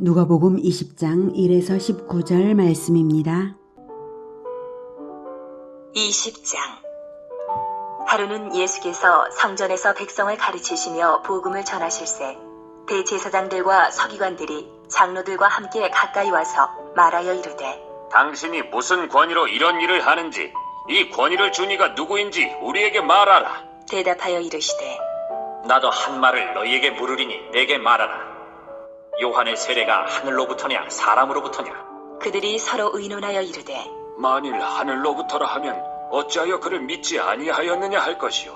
누가복음 20장 1에서 19절 말씀입니다. 20장. 하루는 예수께서 성전에서 백성을 가르치시며 복음을 전하실세 대제사장들과 서기관들이 장로들과 함께 가까이 와서 말하여 이르되, 당신이 무슨 권위로 이런 일을 하는지, 이 권위를 준 이가 누구인지 우리에게 말하라. 대답하여 이르시되, 나도 한 말을 너희에게 물으리니 내게 말하라. 요한의 세례가 하늘로부터냐 사람으로부터냐? 그들이 서로 의논하여 이르되, 만일 하늘로부터라 하면 어찌하여 그를 믿지 아니하였느냐 할 것이요,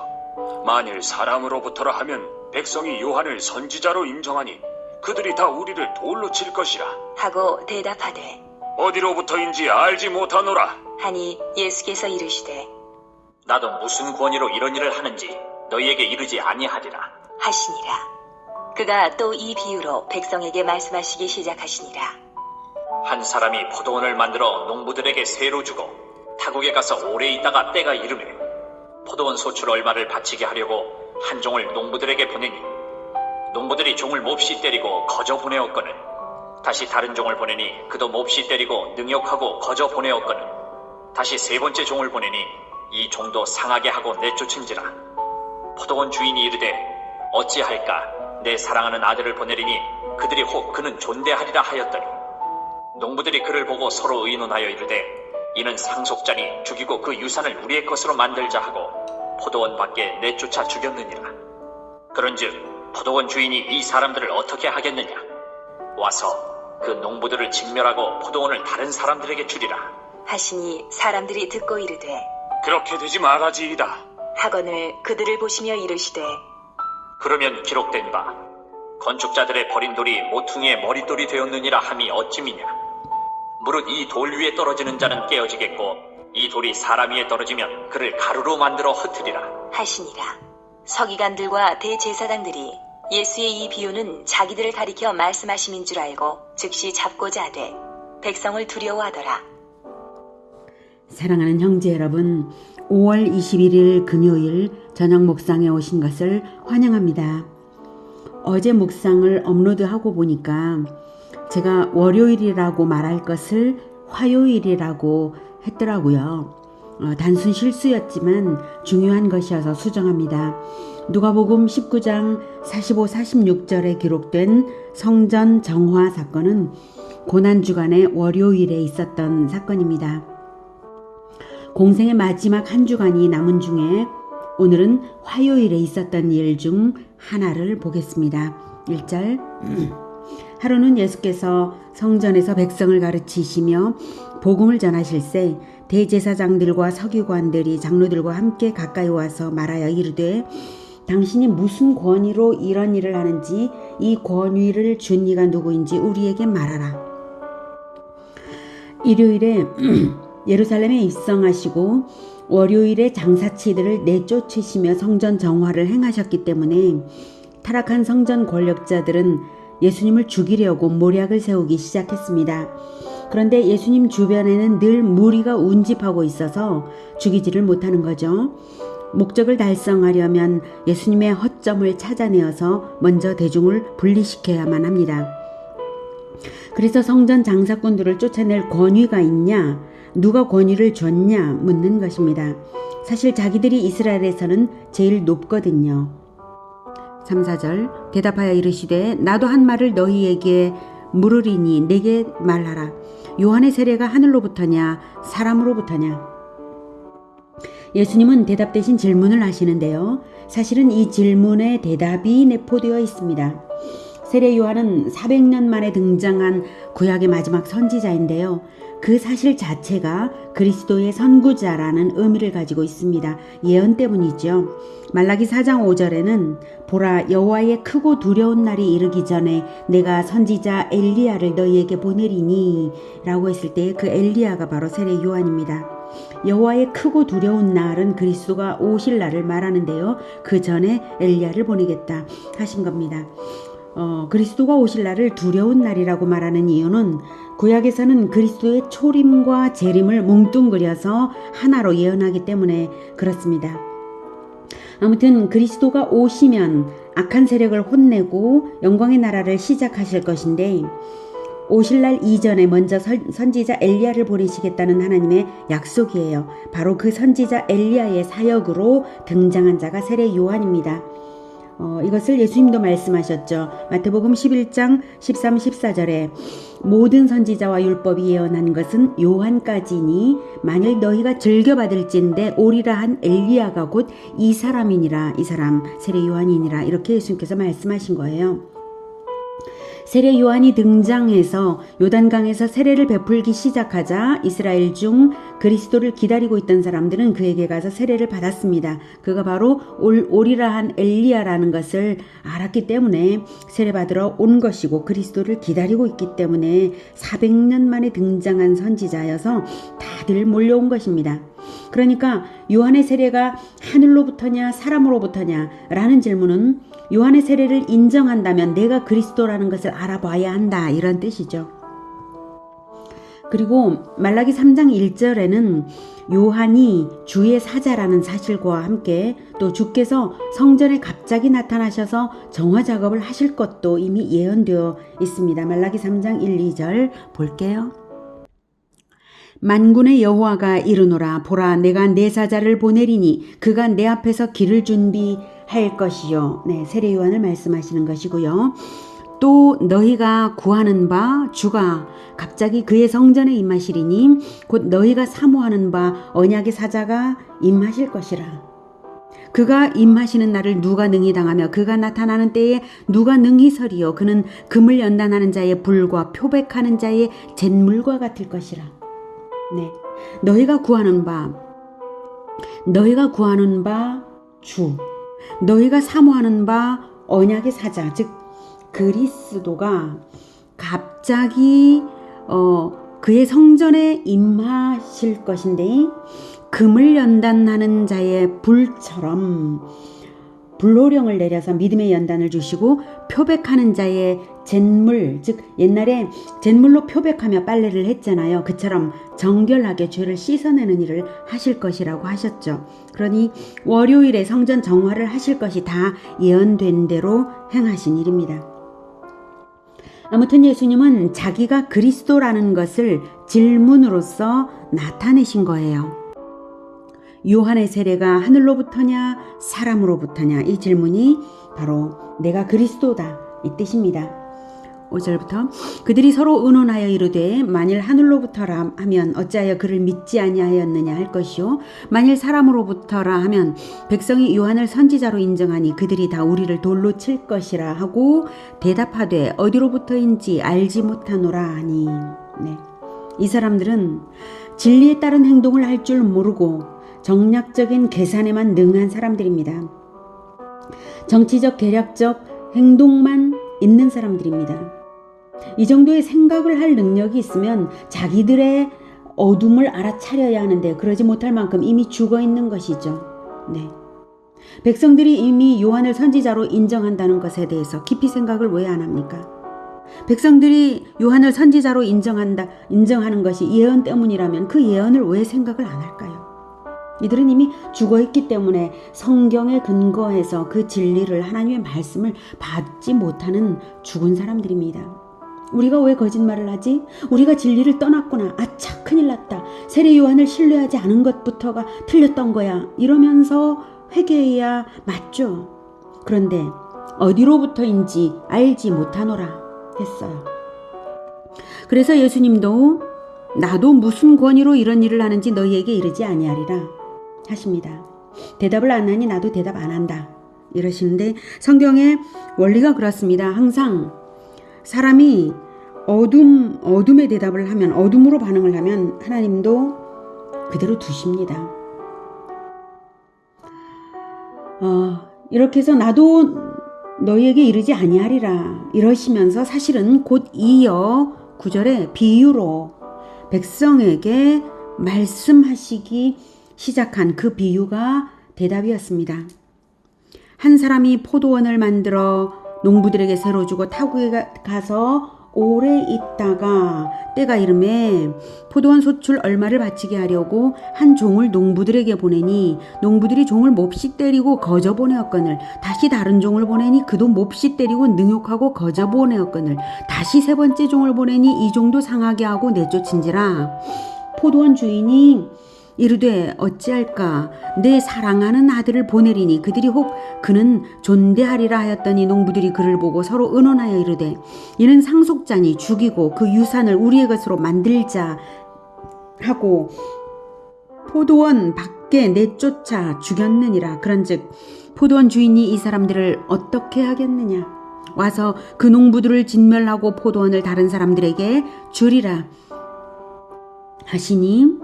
만일 사람으로부터라 하면 백성이 요한을 선지자로 인정하니 그들이 다 우리를 돌로 칠 것이라 하고 대답하되, 어디로부터인지 알지 못하노라. 하니 예수께서 이르시되, 나도 무슨 권위로 이런 일을 하는지 너희에게 이르지 아니하리라 하시니라. 그가 또 이 비유로 백성에게 말씀하시기 시작하시니라. 한 사람이 포도원을 만들어 농부들에게 세로 주고 타국에 가서 오래 있다가 때가 이르매 포도원 소출 얼마를 바치게 하려고 한 종을 농부들에게 보내니 농부들이 종을 몹시 때리고 거저 보내었거늘 다시 다른 종을 보내니 그도 몹시 때리고 능욕하고 거저 보내었거늘 다시 세 번째 종을 보내니 이 종도 상하게 하고 내쫓은지라. 포도원 주인이 이르되, 어찌할까? 내 사랑하는 아들을 보내리니 그들이 혹 그는 존대하리라 하였더니 농부들이 그를 보고 서로 의논하여 이르되, 이는 상속자니 죽이고 그 유산을 우리의 것으로 만들자 하고 포도원 밖에 내쫓아 죽였느니라. 그런즉 포도원 주인이 이 사람들을 어떻게 하겠느냐? 와서 그 농부들을 진멸하고 포도원을 다른 사람들에게 주리라 하시니 사람들이 듣고 이르되, 그렇게 되지 말아지이다. 하거늘 그들을 보시며 이르시되, 그러면 기록된 바 건축자들의 버린 돌이 모퉁이의 머릿돌이 되었느니라 함이 어찌미냐? 무릇 이 돌 위에 떨어지는 자는 깨어지겠고 이 돌이 사람 위에 떨어지면 그를 가루로 만들어 흩으리라 하시니라. 서기관들과 대제사장들이 예수의 이 비유는 자기들을 가리켜 말씀하심인 줄 알고 즉시 잡고자 하되 백성을 두려워하더라. 사랑하는 형제 여러분, 5월 21일 금요일 저녁 묵상에 오신 것을 환영합니다. 어제 묵상을 업로드하고 보니까 제가 월요일이라고 말할 것을 화요일이라고 했더라고요. 단순 실수였지만 중요한 것이어서 수정합니다. 누가복음 19장 45, 46절에 기록된 성전 정화 사건은 고난주간의 월요일에 있었던 사건입니다. 공생의 마지막 한 주간이 남은 중에 오늘은 화요일에 있었던 일 중 하나를 보겠습니다. 1절. 하루는 예수께서 성전에서 백성을 가르치시며 복음을 전하실세 대제사장들과 서기관들이 장로들과 함께 가까이 와서 말하여 이르되, 당신이 무슨 권위로 이런 일을 하는지 이 권위를 준 이가 누구인지 우리에게 말하라. 일요일에 예루살렘에 입성하시고 월요일에 장사치들을 내쫓으시며 성전 정화를 행하셨기 때문에 타락한 성전 권력자들은 예수님을 죽이려고 모략을 세우기 시작했습니다. 그런데 예수님 주변에는 늘 무리가 운집하고 있어서 죽이지를 못하는 거죠. 목적을 달성하려면 예수님의 허점을 찾아내어서 먼저 대중을 분리시켜야만 합니다. 그래서 성전 장사꾼들을 쫓아낼 권위가 있냐? 누가 권위를 줬냐? 묻는 것입니다. 사실 자기들이 이스라엘에서는 제일 높거든요. 3, 4절. 대답하여 이르시되, 나도 한 말을 너희에게 물으리니 내게 말하라. 요한의 세례가 하늘로부터냐 사람으로부터냐? 예수님은 대답 대신 질문을 하시는데요. 사실은 이 질문의 대답이 내포되어 있습니다. 세례 요한은 400년 만에 등장한 구약의 마지막 선지자인데요. 그 사실 자체가 그리스도의 선구자라는 의미를 가지고 있습니다. 예언 때문이죠. 말라기 4장 5절에는 보라, 여호와의 크고 두려운 날이 이르기 전에 내가 선지자 엘리야를 너희에게 보내리니 라고 했을 때 그 엘리야가 바로 세례 요한입니다. 여호와의 크고 두려운 날은 그리스도가 오실 날을 말하는데요. 그 전에 엘리야를 보내겠다 하신 겁니다. 그리스도가 오실 날을 두려운 날이라고 말하는 이유는 구약에서는 그리스도의 초림과 재림을 뭉뚱그려서 하나로 예언하기 때문에 그렇습니다. 아무튼 그리스도가 오시면 악한 세력을 혼내고 영광의 나라를 시작하실 것인데 오실 날 이전에 먼저 선지자 엘리야를 보내시겠다는 하나님의 약속이에요. 바로 그 선지자 엘리야의 사역으로 등장한 자가 세례 요한입니다. 이것을 예수님도 말씀하셨죠. 마태복음 11장 13, 14절에 모든 선지자와 율법이 예언한 것은 요한까지니 만일 너희가 즐겨받을진대 오리라 한 엘리야가 곧 이 사람이니라. 이 사람 세례 요한이니라. 이렇게 예수님께서 말씀하신 거예요. 세례 요한이 등장해서 요단강에서 세례를 베풀기 시작하자 이스라엘 중 그리스도를 기다리고 있던 사람들은 그에게 가서 세례를 받았습니다. 그가 바로 오리라 한 엘리야라는 것을 알았기 때문에 세례받으러 온 것이고 그리스도를 기다리고 있기 때문에 400년 만에 등장한 선지자여서 다들 몰려온 것입니다. 그러니까 요한의 세례가 하늘로부터냐 사람으로부터냐 라는 질문은 요한의 세례를 인정한다면 내가 그리스도라는 것을 알아봐야 한다, 이런 뜻이죠. 그리고 말라기 3장 1절에는 요한이 주의 사자라는 사실과 함께 또 주께서 성전에 갑자기 나타나셔서 정화 작업을 하실 것도 이미 예언되어 있습니다. 말라기 3장 1, 2절 볼게요. 만군의 여호와가 이르노라. 보라, 내가 내 사자를 보내리니 그가 내 앞에서 길을 준비할 것이요. 네, 세례 요한을 말씀하시는 것이고요. 또 너희가 구하는 바 주가 갑자기 그의 성전에 임하시리니 곧 너희가 사모하는 바 언약의 사자가 임하실 것이라. 그가 임하시는 날을 누가 능히 당하며 그가 나타나는 때에 누가 능히 서리요. 그는 금을 연단하는 자의 불과 표백하는 자의 잿물과 같을 것이라. 네, 너희가 구하는 바 주, 너희가 사모하는 바 언약의 사자, 즉 그리스도가 갑자기 그의 성전에 임하실 것인데 금을 연단하는 자의 불처럼 불호령을 내려서 믿음의 연단을 주시고 표백하는 자의 잿물, 즉 옛날에 잿물로 표백하며 빨래를 했잖아요. 그처럼 정결하게 죄를 씻어내는 일을 하실 것이라고 하셨죠. 그러니 월요일에 성전 정화를 하실 것이 다 예언된 대로 행하신 일입니다. 아무튼 예수님은 자기가 그리스도라는 것을 질문으로써 나타내신 거예요. 요한의 세례가 하늘로부터냐 사람으로부터냐, 이 질문이 바로 내가 그리스도다 이 뜻입니다. 5절부터 그들이 서로 의논하여 이르되 만일 하늘로부터라 하면 어찌하여 그를 믿지 아니하였느냐 할 것이요 만일 사람으로부터라 하면 백성이 요한을 선지자로 인정하니 그들이 다 우리를 돌로 칠 것이라 하고 대답하되 어디로부터인지 알지 못하노라 하니. 네. 이 사람들은 진리에 따른 행동을 할 줄 모르고 정략적인 계산에만 능한 사람들입니다. 정치적 계략적 행동만 있는 사람들입니다. 이 정도의 생각을 할 능력이 있으면 자기들의 어둠을 알아차려야 하는데 그러지 못할 만큼 이미 죽어 있는 것이죠. 네. 백성들이 이미 요한을 선지자로 인정한다는 것에 대해서 깊이 생각을 왜 안 합니까? 백성들이 요한을 선지자로 인정하는 것이 예언 때문이라면 그 예언을 왜 생각을 안 할까요? 이들은 이미 죽어있기 때문에 성경에 근거해서 그 진리를, 하나님의 말씀을 받지 못하는 죽은 사람들입니다. 우리가 왜 거짓말을 하지? 우리가 진리를 떠났구나. 아차, 큰일 났다. 세례 요한을 신뢰하지 않은 것부터가 틀렸던 거야. 이러면서 회개해야 맞죠. 그런데 어디로부터인지 알지 못하노라 했어요. 그래서 예수님도 나도 무슨 권위로 이런 일을 하는지 너희에게 이르지 아니하리라 하십니다. 대답을 안 하니 나도 대답 안 한다 이러시는데 성경의 원리가 그렇습니다. 항상 사람이 어둠에 대답을 하면, 어둠으로 반응을 하면 하나님도 그대로 두십니다. 이렇게 해서 나도 너희에게 이르지 아니하리라 이러시면서 사실은 곧 이어 9절에 비유로 백성에게 말씀하시기 시작한 그 비유가 대답이었습니다. 한 사람이 포도원을 만들어 농부들에게 새로 주고 타국에 가서 오래 있다가 때가 이름에 포도원 소출 얼마를 바치게 하려고 한 종을 농부들에게 보내니 농부들이 종을 몹시 때리고 거저 보내었거늘 다시 다른 종을 보내니 그도 몹시 때리고 능욕하고 거저 보내었거늘 다시 세 번째 종을 보내니 이 종도 상하게 하고 내쫓은지라. 포도원 주인이 이르되 어찌할까 내 사랑하는 아들을 보내리니 그들이 혹 그는 존대하리라 하였더니 농부들이 그를 보고 서로 의논하여 이르되 이는 상속자니 죽이고 그 유산을 우리의 것으로 만들자 하고 포도원 밖에 내쫓아 죽였느니라. 그런즉 포도원 주인이 이 사람들을 어떻게 하겠느냐. 와서 그 농부들을 진멸하고 포도원을 다른 사람들에게 주리라 하시니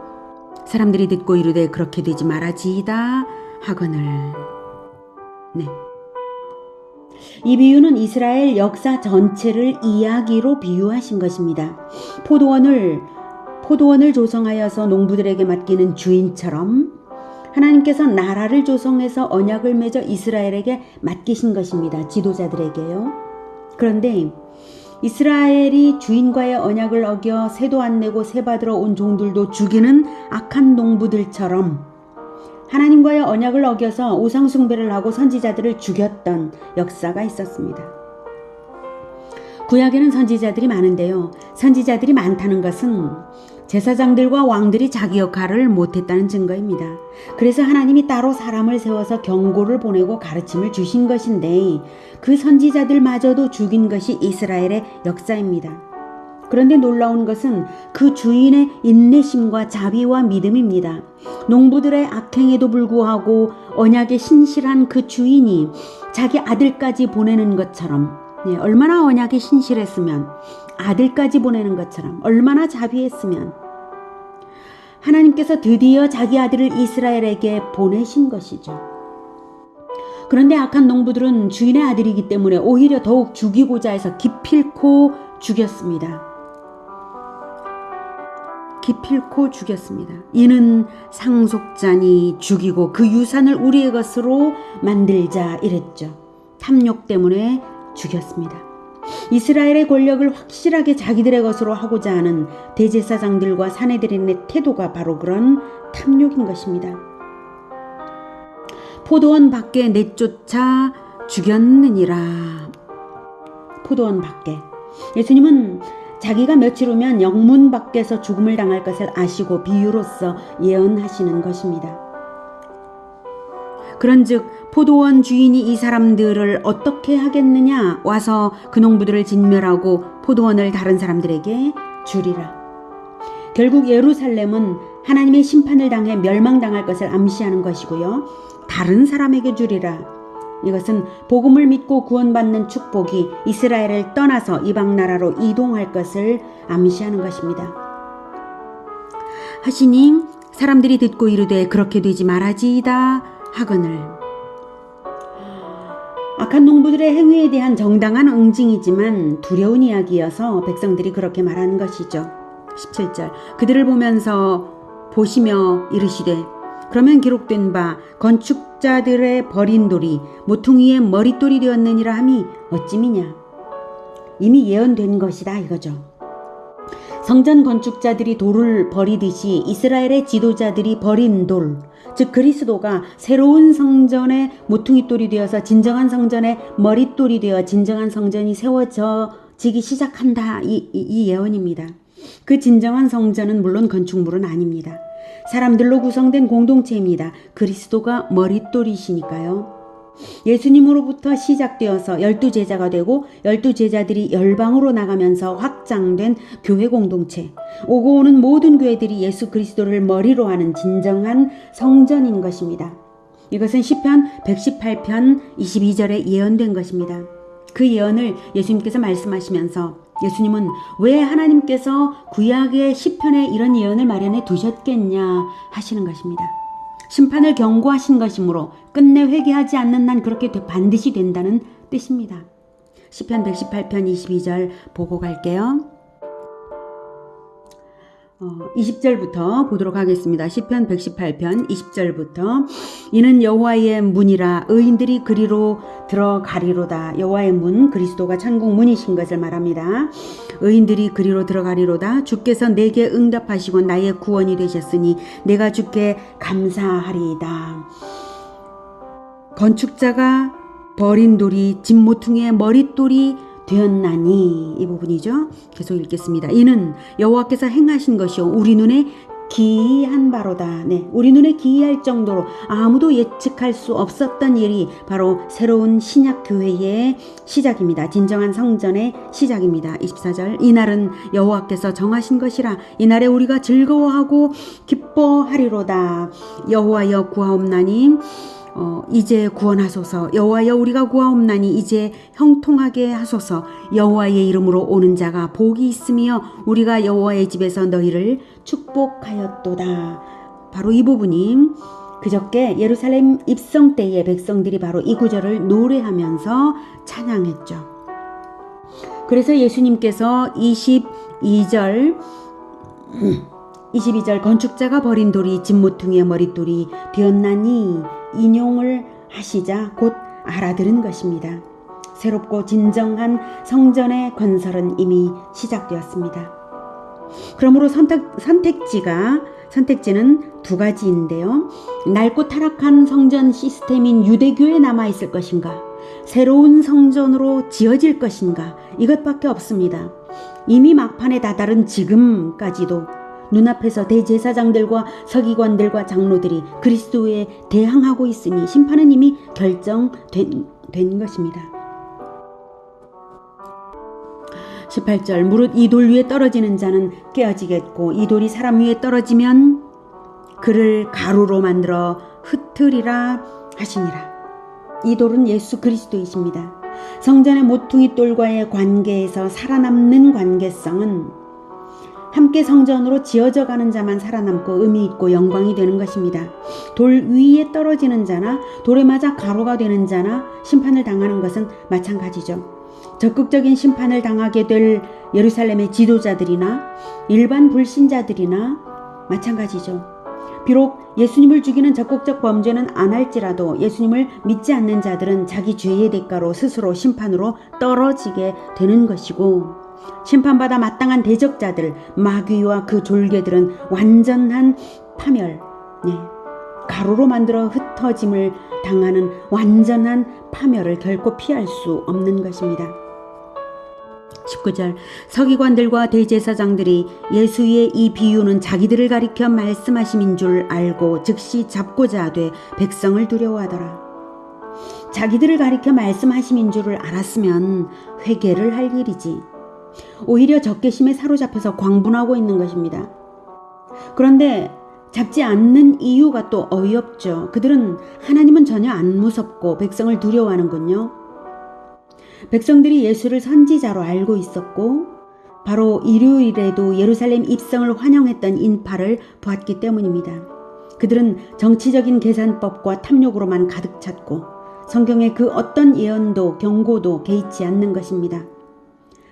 사람들이 듣고 이르되 그렇게 되지 말아지이다 하거늘. 네. 이 비유는 이스라엘 역사 전체를 이야기로 비유하신 것입니다. 포도원을 조성하여서 농부들에게 맡기는 주인처럼 하나님께서 나라를 조성해서 언약을 맺어 이스라엘에게 맡기신 것입니다. 지도자들에게요. 그런데 이스라엘이 주인과의 언약을 어겨 세도 안 내고 세 받으러 온 종들도 죽이는 악한 농부들처럼 하나님과의 언약을 어겨서 우상 숭배를 하고 선지자들을 죽였던 역사가 있었습니다. 구약에는 선지자들이 많은데요. 선지자들이 많다는 것은 제사장들과 왕들이 자기 역할을 못했다는 증거입니다. 그래서 하나님이 따로 사람을 세워서 경고를 보내고 가르침을 주신 것인데 그 선지자들마저도 죽인 것이 이스라엘의 역사입니다. 그런데 놀라운 것은 그 주인의 인내심과 자비와 믿음입니다. 농부들의 악행에도 불구하고 언약에 신실한 그 주인이 자기 아들까지 보내는 것처럼 얼마나 언약에 신실했으면 아들까지 보내는 것처럼 얼마나 자비했으면 하나님께서 드디어 자기 아들을 이스라엘에게 보내신 것이죠. 그런데 악한 농부들은 주인의 아들이기 때문에 오히려 더욱 죽이고자 해서 기필코 죽였습니다. 이는 상속자니 죽이고 그 유산을 우리의 것으로 만들자 이랬죠. 탐욕 때문에 죽였습니다. 이스라엘의 권력을 확실하게 자기들의 것으로 하고자 하는 대제사장들과 사내들의 태도가 바로 그런 탐욕인 것입니다. 포도원 밖에 내쫓아 죽였느니라. 포도원 밖에. 예수님은 자기가 며칠 후면 영문 밖에서 죽음을 당할 것을 아시고 비유로서 예언하시는 것입니다. 그런즉 포도원 주인이 이 사람들을 어떻게 하겠느냐. 와서 그 농부들을 진멸하고 포도원을 다른 사람들에게 주리라. 결국 예루살렘은 하나님의 심판을 당해 멸망당할 것을 암시하는 것이고요. 다른 사람에게 주리라. 이것은 복음을 믿고 구원받는 축복이 이스라엘을 떠나서 이방 나라로 이동할 것을 암시하는 것입니다. 하시니 사람들이 듣고 이르되 그렇게 되지 말아지이다 하거늘. 악한 농부들의 행위에 대한 정당한 응징이지만 두려운 이야기여서 백성들이 그렇게 말하는 것이죠. 17절 그들을 보시며 이르시되 그러면 기록된 바 건축자들의 버린 돌이 모퉁이의 머릿돌이 되었느니라 함이 어찌미냐. 이미 예언된 것이다 이거죠. 성전 건축자들이 돌을 버리듯이 이스라엘의 지도자들이 버린 돌, 즉 그리스도가 새로운 성전의 모퉁이돌이 되어서 진정한 성전의 머릿돌이 되어 진정한 성전이 세워지기 시작한다. 이 예언입니다. 그 진정한 성전은 물론 건축물은 아닙니다. 사람들로 구성된 공동체입니다. 그리스도가 머릿돌이시니까요. 예수님으로부터 시작되어서 12제자가 되고 12제자들이 열방으로 나가면서 확장된 교회 공동체. 오고 오는 모든 교회들이 예수 그리스도를 머리로 하는 진정한 성전인 것입니다. 이것은 시편 118편 22절에 예언된 것입니다. 그 예언을 예수님께서 말씀하시면서 예수님은 왜 하나님께서 구약의 시편에 이런 예언을 마련해 두셨겠냐 하시는 것입니다. 심판을 경고하신 것이므로 끝내 회개하지 않는 난 그렇게 반드시 된다는 뜻입니다. 시편 118편 22절 보고 갈게요. 20절부터 보도록 하겠습니다. 시편 118편 20절부터 이는 여호와의 문이라 의인들이 그리로 들어가리로다. 여호와의 문, 그리스도가 천국 문이신 것을 말합니다. 의인들이 그리로 들어가리로다. 주께서 내게 응답하시고 나의 구원이 되셨으니 내가 주께 감사하리이다. 건축자가 버린 돌이 집 모퉁이의 머릿돌이 되었나니, 이 부분이죠. 계속 읽겠습니다. 이는 여호와께서 행하신 것이요 우리 눈에 기이한 바로다. 네, 우리 눈에 기이할 정도로 아무도 예측할 수 없었던 일이 바로 새로운 신약 교회의 시작입니다. 진정한 성전의 시작입니다. 24절 이날은 여호와께서 정하신 것이라 이날에 우리가 즐거워하고 기뻐하리로다. 여호와여 구하옵나니 이제 구원하소서. 여호와여 우리가 구하옵나니 이제 형통하게 하소서. 여호와의 이름으로 오는 자가 복이 있으며 우리가 여호와의 집에서 너희를 축복하였도다. 바로 이 부분이 그저께 예루살렘 입성 때에 백성들이 바로 이 구절을 노래하면서 찬양했죠. 그래서 예수님께서 22절 건축자가 버린 돌이 집 모퉁이의 머릿돌이 되었나니 인용을 하시자 곧 알아들은 것입니다. 새롭고 진정한 성전의 건설은 이미 시작되었습니다. 그러므로 선택지는 두 가지인데요. 낡고 타락한 성전 시스템인 유대교에 남아있을 것인가, 새로운 성전으로 지어질 것인가, 이것밖에 없습니다. 이미 막판에 다다른 지금까지도 눈앞에서 대제사장들과 서기관들과 장로들이 그리스도에 대항하고 있으니 심판은 이미 결정된 것입니다. 18절 무릇 이 돌 위에 떨어지는 자는 깨어지겠고 이 돌이 사람 위에 떨어지면 그를 가루로 만들어 흩으리라 하시니라. 이 돌은 예수 그리스도이십니다. 성전의 모퉁이 돌과의 관계에서 살아남는 관계성은 함께 성전으로 지어져 가는 자만 살아남고 의미 있고 영광이 되는 것입니다. 돌 위에 떨어지는 자나 돌에 맞아 가루가 되는 자나 심판을 당하는 것은 마찬가지죠. 적극적인 심판을 당하게 될 예루살렘의 지도자들이나 일반 불신자들이나 마찬가지죠. 비록 예수님을 죽이는 적극적 범죄는 안 할지라도 예수님을 믿지 않는 자들은 자기 죄의 대가로 스스로 심판으로 떨어지게 되는 것이고, 심판받아 마땅한 대적자들, 마귀와 그 졸개들은 완전한 파멸, 가루로 만들어 흩어짐을 당하는 완전한 파멸을 결코 피할 수 없는 것입니다. 19절 서기관들과 대제사장들이 예수의 이 비유는 자기들을 가리켜 말씀하심인 줄 알고 즉시 잡고자 하되 백성을 두려워하더라. 자기들을 가리켜 말씀하심인 줄을 알았으면 회개를 할 일이지. 오히려 적개심에 사로잡혀서 광분하고 있는 것입니다. 그런데 잡지 않는 이유가 또 어이없죠. 그들은 하나님은 전혀 안 무섭고 백성을 두려워하는군요. 백성들이 예수를 선지자로 알고 있었고 바로 일요일에도 예루살렘 입성을 환영했던 인파를 보았기 때문입니다. 그들은 정치적인 계산법과 탐욕으로만 가득 찼고 성경의 그 어떤 예언도 경고도 개의치 않는 것입니다.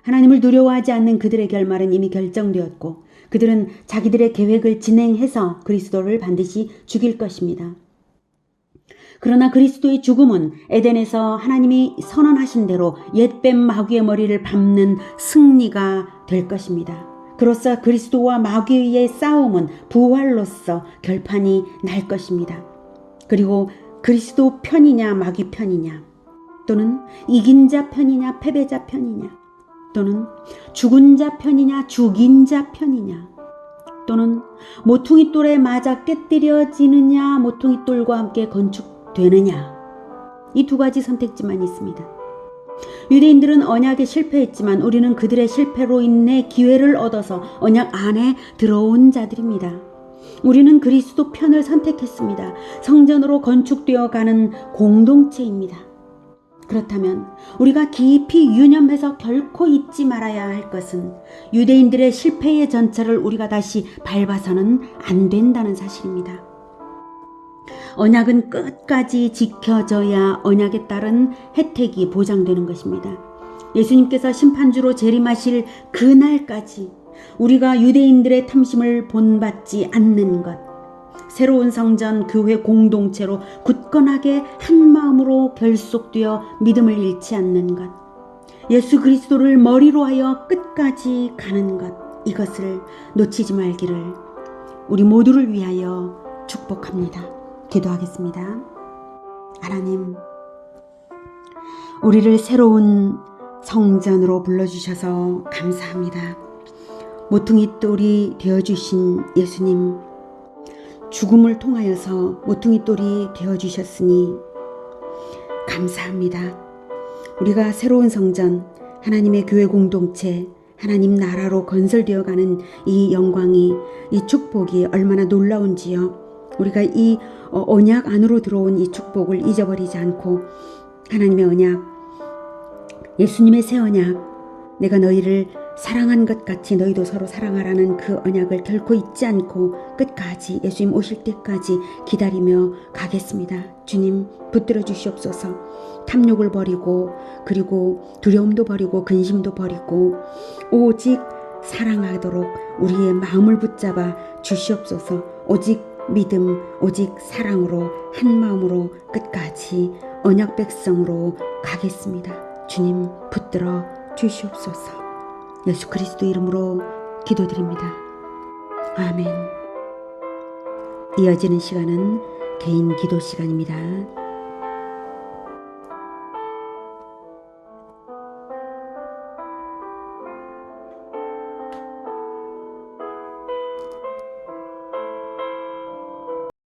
하나님을 두려워하지 않는 그들의 결말은 이미 결정되었고 그들은 자기들의 계획을 진행해서 그리스도를 반드시 죽일 것입니다. 그러나 그리스도의 죽음은 에덴에서 하나님이 선언하신 대로 옛뱀 마귀의 머리를 밟는 승리가 될 것입니다. 그로써 그리스도와 마귀의 싸움은 부활로서 결판이 날 것입니다. 그리고 그리스도 편이냐 마귀 편이냐, 또는 이긴 자 편이냐 패배자 편이냐, 또는 죽은 자 편이냐 죽인 자 편이냐, 또는 모퉁이 돌에 맞아 깨뜨려지느냐 모퉁이 돌과 함께 건축되느냐, 이 두 가지 선택지만 있습니다. 유대인들은 언약에 실패했지만 우리는 그들의 실패로 인해 기회를 얻어서 언약 안에 들어온 자들입니다. 우리는 그리스도 편을 선택했습니다. 성전으로 건축되어 가는 공동체입니다. 그렇다면 우리가 깊이 유념해서 결코 잊지 말아야 할 것은 유대인들의 실패의 전철을 우리가 다시 밟아서는 안 된다는 사실입니다. 언약은 끝까지 지켜져야 언약에 따른 혜택이 보장되는 것입니다. 예수님께서 심판주로 재림하실 그날까지 우리가 유대인들의 탐심을 본받지 않는 것, 새로운 성전 교회 공동체로 굳건하게 한 마음으로 결속되어 믿음을 잃지 않는 것, 예수 그리스도를 머리로 하여 끝까지 가는 것, 이것을 놓치지 말기를 우리 모두를 위하여 축복합니다. 기도하겠습니다. 하나님, 우리를 새로운 성전으로 불러주셔서 감사합니다. 모퉁이 돌이 되어주신 예수님, 죽음을 통하여서 모퉁이 돌이 되어주셨으니 감사합니다. 우리가 새로운 성전, 하나님의 교회 공동체, 하나님 나라로 건설되어가는 이 영광이, 이 축복이 얼마나 놀라운지요. 우리가 이 언약 안으로 들어온 이 축복을 잊어버리지 않고 하나님의 언약, 예수님의 새 언약, 내가 너희를 사랑한 것 같이 너희도 서로 사랑하라는 그 언약을 결코 잊지 않고 끝까지 예수님 오실 때까지 기다리며 가겠습니다. 주님 붙들어 주시옵소서. 탐욕을 버리고, 그리고 두려움도 버리고, 근심도 버리고 오직 사랑하도록 우리의 마음을 붙잡아 주시옵소서. 오직 믿음, 오직 사랑으로 한 마음으로 끝까지 언약 백성으로 가겠습니다. 주님 붙들어 주시옵소서. 예수 그리스도 이름으로 기도드립니다. 아멘. 이어지는 시간은 개인 기도 시간입니다.